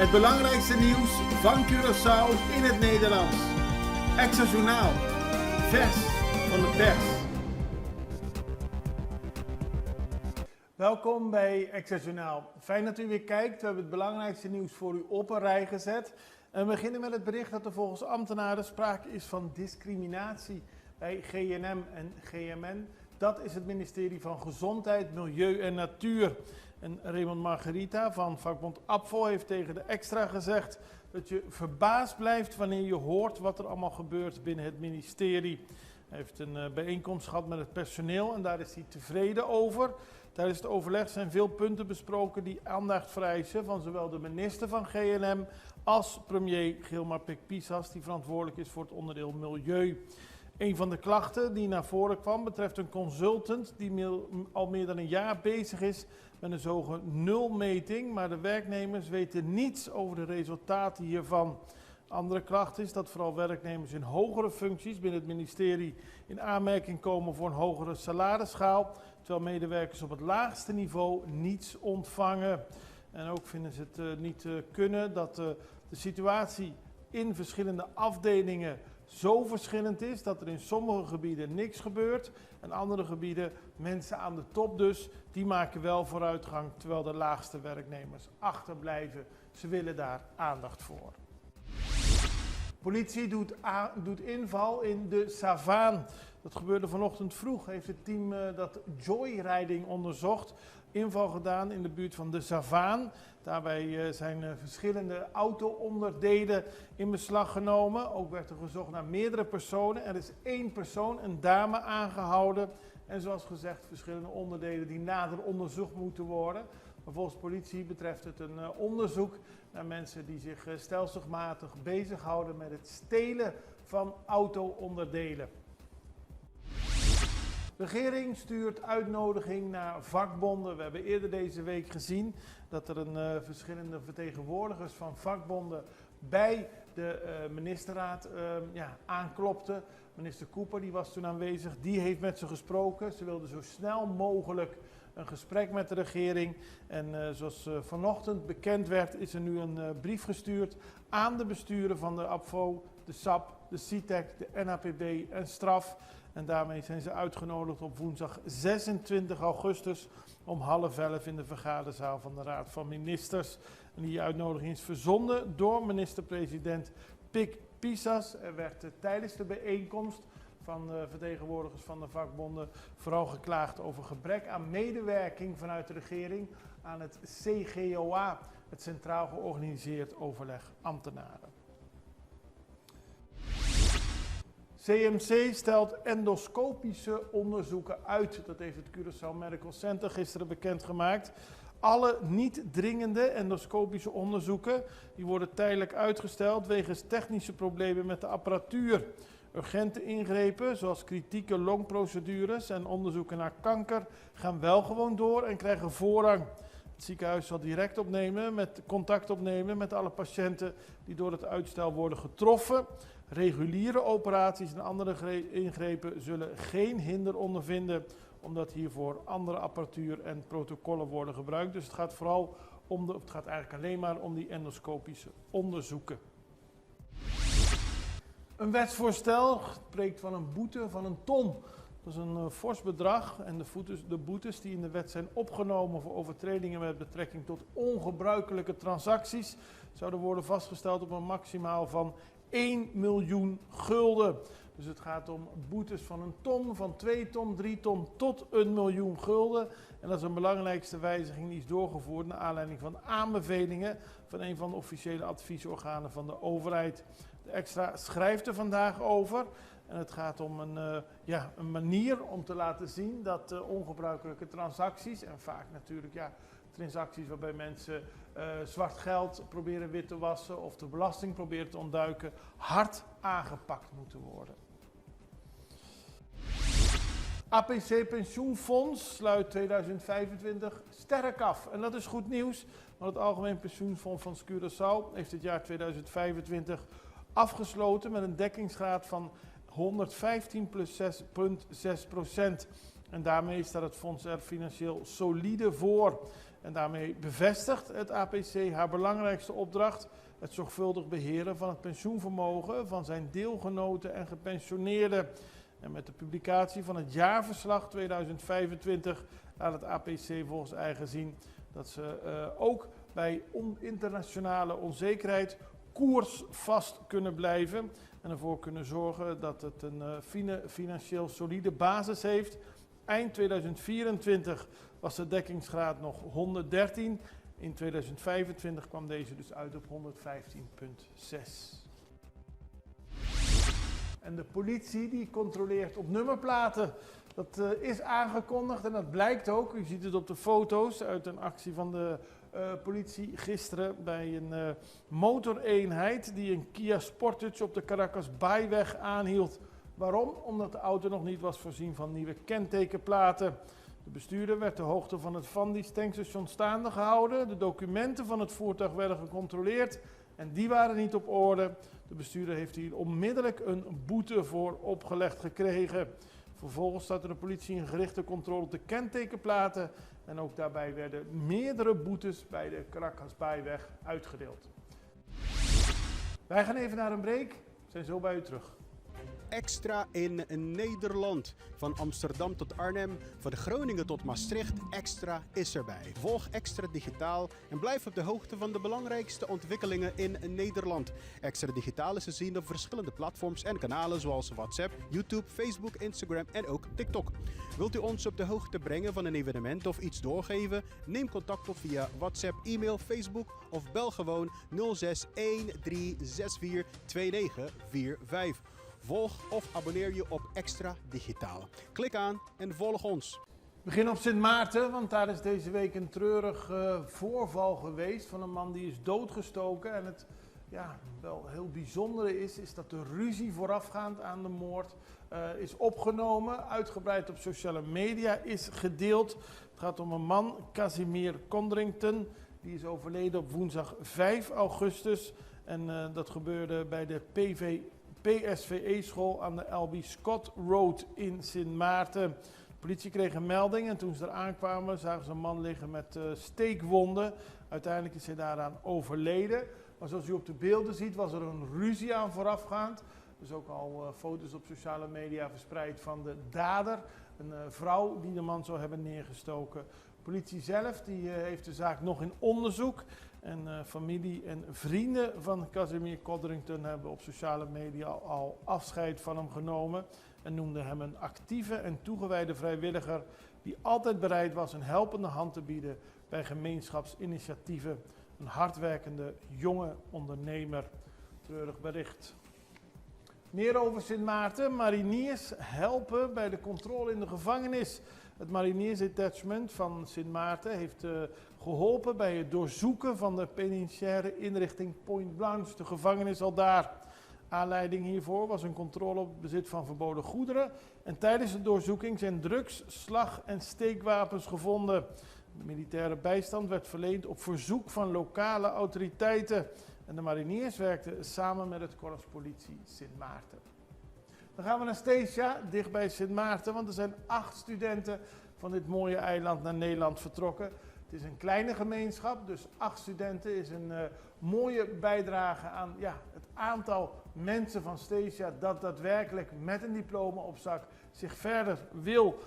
Het belangrijkste nieuws van Curaçao in het Nederlands. Extra Journaal. Vers van de pers. Welkom bij Extra Journaal. Fijn dat u weer kijkt. We hebben het belangrijkste nieuws voor u op een rij gezet. En we beginnen met het bericht dat er volgens ambtenaren sprake is van discriminatie bij GNM en GMN. Dat is het ministerie van Gezondheid, Milieu en Natuur. En Raymond Margarita van vakbond APVO heeft tegen de Extra gezegd dat je verbaasd blijft wanneer je hoort wat er allemaal gebeurt binnen het ministerie. Hij heeft een bijeenkomst gehad met het personeel en daar is hij tevreden over. Tijdens het overleg zijn veel punten besproken die aandacht vereisen van zowel de minister van GNM als premier Gilmar Pek-Pisas, die verantwoordelijk is voor het onderdeel milieu. Een van de klachten die naar voren kwam betreft een consultant die al meer dan een jaar bezig is met een zogeheten nulmeting, maar de werknemers weten niets over de resultaten hiervan. Andere klacht is dat vooral werknemers in hogere functies binnen het ministerie in aanmerking komen voor een hogere salarisschaal, terwijl medewerkers op het laagste niveau niets ontvangen. En ook vinden ze het niet kunnen dat de situatie in verschillende afdelingen zo verschillend is dat er in sommige gebieden niks gebeurt en andere gebieden, mensen aan de top dus, die maken wel vooruitgang terwijl de laagste werknemers achterblijven. Ze willen daar aandacht voor. Politie doet inval in de Savaan. Dat gebeurde vanochtend vroeg. Heeft het team dat joyriding onderzocht. Inval gedaan in de buurt van de Savaan. Daarbij zijn verschillende auto-onderdelen in beslag genomen. Ook werd er gezocht naar meerdere personen. Er is 1 persoon, een dame, aangehouden. En zoals gezegd, verschillende onderdelen die nader onderzocht moeten worden. Maar volgens politie betreft het een onderzoek naar mensen die zich stelselmatig bezighouden met het stelen van auto-onderdelen. De regering stuurt uitnodiging naar vakbonden. We hebben eerder deze week gezien dat er verschillende vertegenwoordigers van vakbonden bij de ministerraad aanklopten. Minister Cooper die was toen aanwezig, die heeft met ze gesproken. Ze wilden zo snel mogelijk een gesprek met de regering. En zoals vanochtend bekend werd, is er nu een brief gestuurd aan de besturen van de APVO, de SAP, de CITEC, de NAPB en STRAF. En daarmee zijn ze uitgenodigd op woensdag 26 augustus om 10:30 in de vergaderzaal van de Raad van Ministers. En die uitnodiging is verzonden door minister-president Pek-Pisas. Er werd tijdens de bijeenkomst van de vertegenwoordigers van de vakbonden vooral geklaagd over gebrek aan medewerking vanuit de regering aan het CGOA, het Centraal Georganiseerd Overleg Ambtenaren. CMC stelt endoscopische onderzoeken uit. Dat heeft het Curaçao Medical Center gisteren bekendgemaakt. Alle niet dringende endoscopische onderzoeken die worden tijdelijk uitgesteld wegens technische problemen met de apparatuur. Urgente ingrepen zoals kritieke longprocedures en onderzoeken naar kanker gaan wel gewoon door en krijgen voorrang. Het ziekenhuis zal direct contact opnemen met alle patiënten die door het uitstel worden getroffen. Reguliere operaties en andere ingrepen zullen geen hinder ondervinden, omdat hiervoor andere apparatuur en protocollen worden gebruikt. Dus het gaat eigenlijk alleen maar om die endoscopische onderzoeken. Een wetsvoorstel spreekt van een boete van 1 ton. Dat is een fors bedrag en de boetes die in de wet zijn opgenomen voor overtredingen met betrekking tot ongebruikelijke transacties zouden worden vastgesteld op een maximaal van 1 miljoen gulden. Dus het gaat om boetes van 1 ton, van 2 ton, 3 ton tot 1 miljoen gulden. En dat is een belangrijkste wijziging die is doorgevoerd naar aanleiding van aanbevelingen van een van de officiële adviesorganen van de overheid. De Extra schrijft er vandaag over. En het gaat om een manier om te laten zien dat ongebruikelijke transacties, en vaak natuurlijk transacties waarbij mensen zwart geld proberen wit te wassen of de belasting proberen te ontduiken, hard aangepakt moeten worden. APC Pensioenfonds sluit 2025 sterk af. En dat is goed nieuws, want het Algemeen Pensioenfonds van Curaçao heeft het jaar 2025 afgesloten met een dekkingsgraad van 115 plus 6,6%. En daarmee staat het fonds er financieel solide voor. En daarmee bevestigt het APC haar belangrijkste opdracht: het zorgvuldig beheren van het pensioenvermogen van zijn deelgenoten en gepensioneerden. En met de publicatie van het jaarverslag 2025 laat het APC volgens eigen zien dat ze ook bij internationale onzekerheid koersvast kunnen blijven en ervoor kunnen zorgen dat het een financieel solide basis heeft. Eind 2024 was de dekkingsgraad nog 113. In 2025 kwam deze dus uit op 115,6. En de politie die controleert op nummerplaten. Dat is aangekondigd en dat blijkt ook. U ziet het op de foto's uit een actie van de politie gisteren bij een motoreenheid die een Kia Sportage op de Caracas Bayweg aanhield. Waarom? Omdat de auto nog niet was voorzien van nieuwe kentekenplaten. De bestuurder werd de hoogte van het Vandis tankstation staande gehouden. De documenten van het voertuig werden gecontroleerd en die waren niet op orde. De bestuurder heeft hier onmiddellijk een boete voor opgelegd gekregen. Vervolgens startte de politie een gerichte controle op de kentekenplaten en ook daarbij werden meerdere boetes bij de Caracas Bayweg uitgedeeld. Wij gaan even naar een break, we zijn zo bij u terug. Extra in Nederland. Van Amsterdam tot Arnhem, van Groningen tot Maastricht, Extra is erbij. Volg Extra Digitaal en blijf op de hoogte van de belangrijkste ontwikkelingen in Nederland. Extra Digitaal is te zien op verschillende platforms en kanalen zoals WhatsApp, YouTube, Facebook, Instagram en ook TikTok. Wilt u ons op de hoogte brengen van een evenement of iets doorgeven? Neem contact op via WhatsApp, e-mail, Facebook of bel gewoon 06 1364 2945. Volg of abonneer je op Extra Digitaal. Klik aan en volg ons. We beginnen op Sint Maarten, want daar is deze week een treurig voorval geweest van een man die is doodgestoken. En het wel heel bijzondere is dat de ruzie voorafgaand aan de moord is opgenomen, uitgebreid op sociale media is gedeeld. Het gaat om een man, Casimir Condrington, die is overleden op woensdag 5 augustus. En dat gebeurde bij de PSVE-school aan de L.B. Scott Road in Sint Maarten. De politie kreeg een melding en toen ze er aankwamen zagen ze een man liggen met steekwonden. Uiteindelijk is hij daaraan overleden. Maar zoals u op de beelden ziet was er een ruzie aan voorafgaand. Dus ook al foto's op sociale media verspreid van de dader. Een vrouw die de man zou hebben neergestoken. De politie zelf die, heeft de zaak nog in onderzoek. En familie en vrienden van Casimir Condrington hebben op sociale media al afscheid van hem genomen. En noemden hem een actieve en toegewijde vrijwilliger die altijd bereid was een helpende hand te bieden bij gemeenschapsinitiatieven. Een hardwerkende jonge ondernemer. Treurig bericht. Meer over Sint Maarten. Mariniers helpen bij de controle in de gevangenis. Het Mariniersdetachement van Sint Maarten heeft geholpen bij het doorzoeken van de penitentiaire inrichting Point Blanche, de gevangenis al daar. Aanleiding hiervoor was een controle op het bezit van verboden goederen. En tijdens de doorzoeking zijn drugs, slag- en steekwapens gevonden. De militaire bijstand werd verleend op verzoek van lokale autoriteiten. En de mariniers werkten samen met het korps politie Sint Maarten. Dan gaan we naar Stesia, dicht bij Sint Maarten, want er zijn 8 studenten van dit mooie eiland naar Nederland vertrokken. Het is een kleine gemeenschap, dus 8 studenten is een mooie bijdrage aan het aantal mensen van Stesia dat daadwerkelijk met een diploma op zak zich verder wil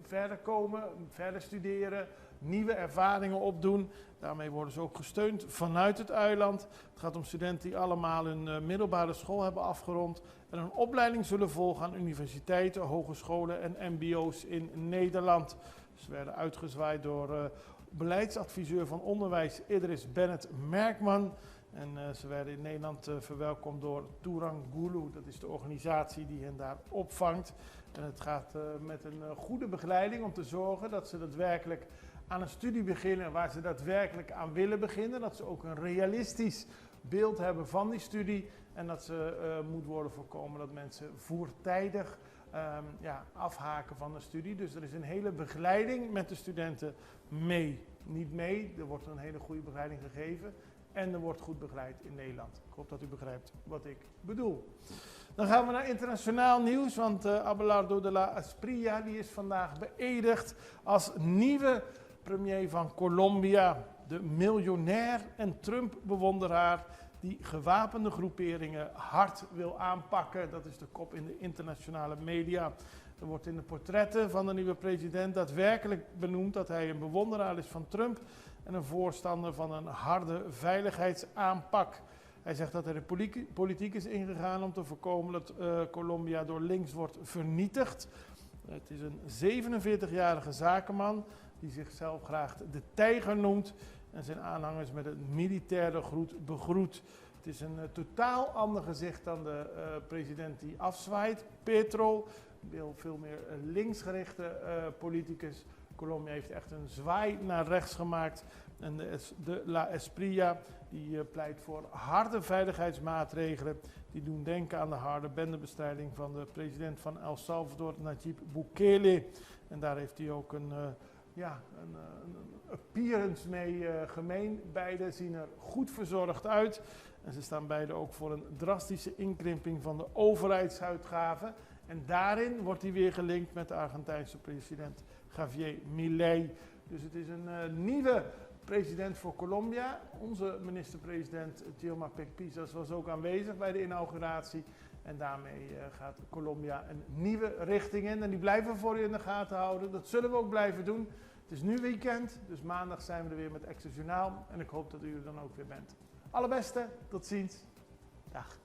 verder komen, verder studeren, nieuwe ervaringen opdoen. Daarmee worden ze ook gesteund vanuit het eiland. Het gaat om studenten die allemaal hun middelbare school hebben afgerond en een opleiding zullen volgen aan universiteiten, hogescholen en mbo's in Nederland. Ze werden uitgezwaaid door beleidsadviseur van onderwijs Idris Bennett Merkman. En ze werden in Nederland verwelkomd door Toerang Gulu. Dat is de organisatie die hen daar opvangt. En het gaat met een goede begeleiding om te zorgen dat ze daadwerkelijk aan een studie beginnen waar ze daadwerkelijk aan willen beginnen. Dat ze ook een realistisch beeld hebben van die studie. En dat ze moet worden voorkomen dat mensen voortijdig afhaken van de studie. Dus er is een hele begeleiding met de studenten mee. Niet mee, er wordt een hele goede begeleiding gegeven. En er wordt goed begeleid in Nederland. Ik hoop dat u begrijpt wat ik bedoel. Dan gaan we naar internationaal nieuws, want Abelardo de la Espriella die is vandaag beëdigd als nieuwe premier van Colombia, de miljonair en Trump-bewonderaar die gewapende groeperingen hard wil aanpakken. Dat is de kop in de internationale media. Er wordt in de portretten van de nieuwe president daadwerkelijk benoemd dat hij een bewonderaar is van Trump en een voorstander van een harde veiligheidsaanpak. Hij zegt dat er de politiek is ingegaan om te voorkomen dat Colombia door links wordt vernietigd. Het is een 47-jarige zakenman die zichzelf graag de tijger noemt en zijn aanhangers met een militaire groet begroet. Het is een totaal ander gezicht dan de president die afzwaait, Petro. Veel meer linksgerichte politicus. Colombia heeft echt een zwaai naar rechts gemaakt. En de La Esprilla die pleit voor harde veiligheidsmaatregelen. Die doen denken aan de harde bendebestrijding van de president van El Salvador, Nayib Bukele. En daar heeft hij ook een appearance mee gemeen. Beiden zien er goed verzorgd uit. En ze staan beide ook voor een drastische inkrimping van de overheidsuitgaven. En daarin wordt hij weer gelinkt met de Argentijnse president Javier Milei. Dus het is een nieuwe president voor Colombia. Onze minister-president Dilma Pizas was ook aanwezig bij de inauguratie. En daarmee gaat Colombia een nieuwe richting in. En die blijven we voor u in de gaten houden. Dat zullen we ook blijven doen. Het is nu weekend, dus maandag zijn we er weer met Extra Journaal. En ik hoop dat u er dan ook weer bent. Allerbeste, tot ziens. Dag.